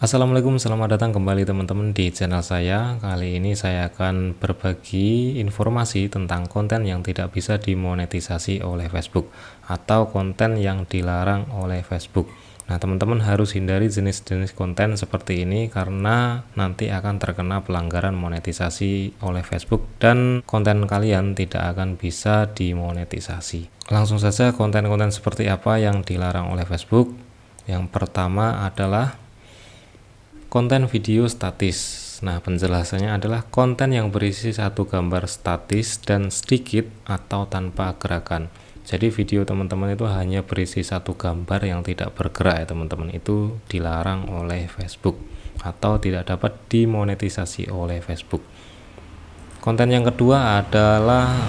Assalamualaikum, selamat datang kembali teman-teman di channel saya. Kali ini saya akan berbagi informasi tentang konten yang tidak bisa dimonetisasi oleh Facebook atau konten yang dilarang oleh Facebook. Nah, teman-teman harus hindari jenis-jenis konten seperti ini karena nanti akan terkena pelanggaran monetisasi oleh Facebook dan konten kalian tidak akan bisa dimonetisasi. Langsung saja, konten-konten seperti apa yang dilarang oleh Facebook. Yang pertama adalah konten video statis. Nah, penjelasannya adalah konten yang berisi satu gambar statis dan sedikit atau tanpa gerakan. Jadi video teman-teman itu hanya berisi satu gambar yang tidak bergerak ya teman-teman. Itu dilarang oleh Facebook atau tidak dapat dimonetisasi oleh Facebook. Konten yang kedua adalah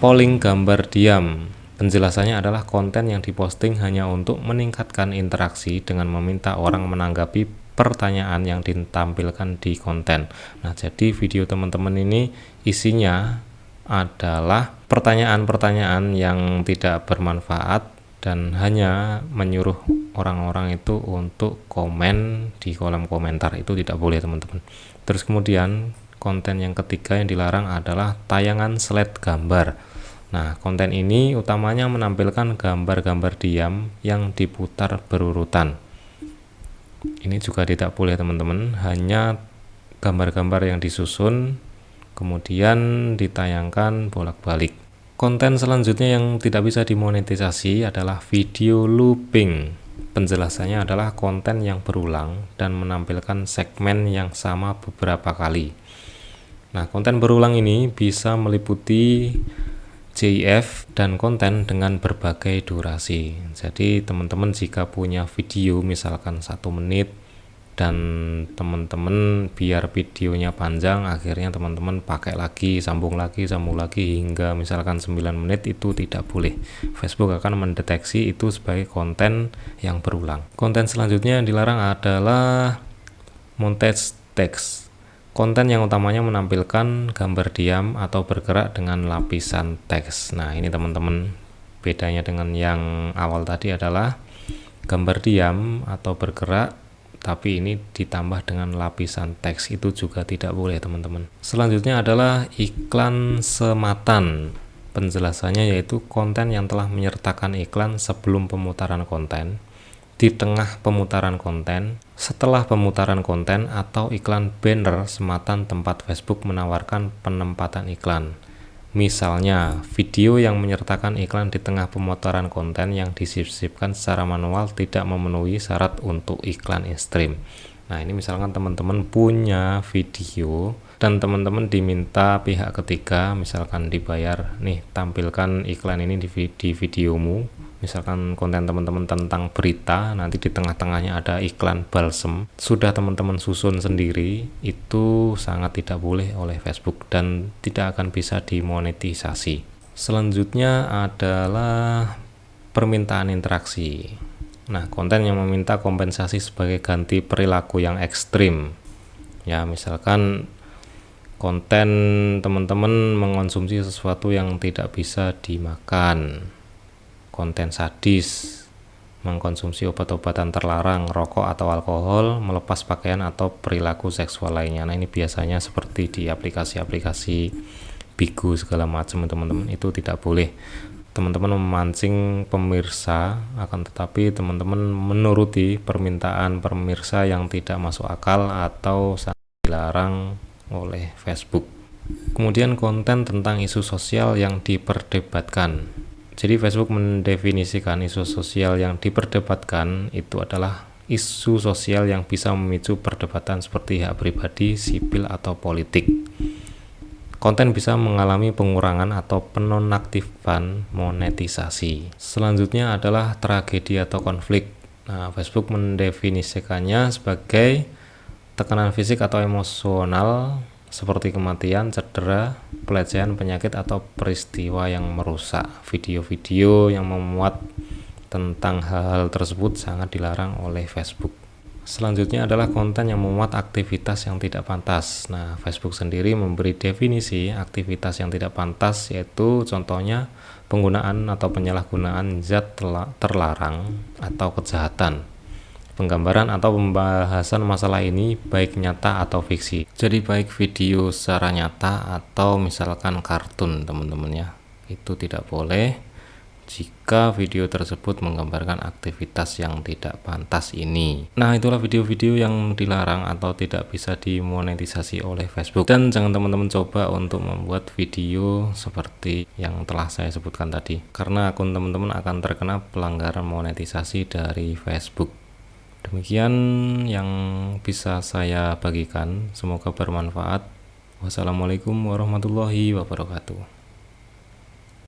polling gambar diam. Penjelasannya adalah konten yang diposting hanya untuk meningkatkan interaksi dengan meminta orang menanggapi pertanyaan yang ditampilkan di konten. Nah, jadi video teman-teman ini isinya adalah pertanyaan-pertanyaan yang tidak bermanfaat dan hanya menyuruh orang-orang itu untuk komen di kolom komentar. Itu tidak boleh teman-teman. Terus kemudian konten yang ketiga yang dilarang adalah tayangan slide gambar. Nah, konten ini utamanya menampilkan gambar-gambar diam yang diputar berurutan. Ini juga tidak boleh teman-teman, hanya gambar-gambar yang disusun kemudian ditayangkan bolak-balik. Konten selanjutnya yang tidak bisa dimonetisasi adalah video looping. Penjelasannya adalah konten yang berulang dan menampilkan segmen yang sama beberapa kali. Nah, konten berulang ini bisa meliputi GIF dan konten dengan berbagai durasi. Jadi teman-teman jika punya video misalkan 1 menit dan teman-teman biar videonya panjang, akhirnya teman-teman pakai lagi, sambung lagi hingga misalkan 9 menit, itu tidak boleh. Facebook akan mendeteksi itu sebagai konten yang berulang. Konten selanjutnya yang dilarang adalah montage text. Konten yang utamanya menampilkan gambar diam atau bergerak dengan lapisan teks. Nah, ini teman-teman, bedanya dengan yang awal tadi adalah gambar diam atau bergerak, tapi ini ditambah dengan lapisan teks. Itu juga tidak boleh teman-teman. Selanjutnya adalah iklan sematan. Penjelasannya yaitu konten yang telah menyertakan iklan sebelum pemutaran konten, di tengah pemutaran konten, setelah pemutaran konten, atau iklan banner sematan tempat Facebook menawarkan penempatan iklan. Misalnya, video yang menyertakan iklan di tengah pemutaran konten yang disisipkan secara manual tidak memenuhi syarat untuk iklan in-stream. Nah, ini misalkan teman-teman punya video dan teman-teman diminta pihak ketiga, misalkan dibayar, nih tampilkan iklan ini di videomu. Misalkan konten teman-teman tentang berita, nanti di tengah-tengahnya ada iklan balsem, sudah teman-teman susun sendiri, itu sangat tidak boleh oleh Facebook dan tidak akan bisa dimonetisasi. Selanjutnya adalah permintaan interaksi. Nah, konten yang meminta kompensasi sebagai ganti perilaku yang ekstrim. Ya, misalkan konten teman-teman mengonsumsi sesuatu yang tidak bisa dimakan, konten sadis, mengkonsumsi obat-obatan terlarang, rokok atau alkohol, melepas pakaian atau perilaku seksual lainnya. Nah, ini biasanya seperti di aplikasi-aplikasi Bigo segala macam teman-teman, itu tidak boleh. Teman-teman memancing pemirsa, akan tetapi teman-teman menuruti permintaan pemirsa yang tidak masuk akal atau sangat dilarang oleh Facebook. Kemudian konten tentang isu sosial yang diperdebatkan. Jadi Facebook mendefinisikan isu sosial yang diperdebatkan itu adalah isu sosial yang bisa memicu perdebatan seperti hak pribadi, sipil, atau politik. Konten bisa mengalami pengurangan atau penonaktifan monetisasi. Selanjutnya adalah tragedi atau konflik. Nah, Facebook mendefinisikannya sebagai tekanan fisik atau emosional seperti kematian, cedera, pelecehan, penyakit, atau peristiwa yang merusak. Video-video yang memuat tentang hal-hal tersebut sangat dilarang oleh Facebook. Selanjutnya adalah konten yang memuat aktivitas yang tidak pantas. Nah, Facebook sendiri memberi definisi aktivitas yang tidak pantas, yaitu contohnya penggunaan atau penyalahgunaan zat terlarang atau kejahatan. penggambaran atau pembahasan masalah ini baik nyata atau fiksi. Jadi baik video secara nyata atau misalkan kartun teman-teman ya, itu tidak boleh jika video tersebut menggambarkan aktivitas yang tidak pantas ini. Nah, itulah video-video yang dilarang atau tidak bisa dimonetisasi oleh Facebook. Dan jangan teman-teman coba untuk membuat video seperti yang telah saya sebutkan tadi, karena akun teman-teman akan terkena pelanggaran monetisasi dari Facebook. Demikian yang bisa saya bagikan, semoga bermanfaat. Wassalamualaikum warahmatullahi wabarakatuh.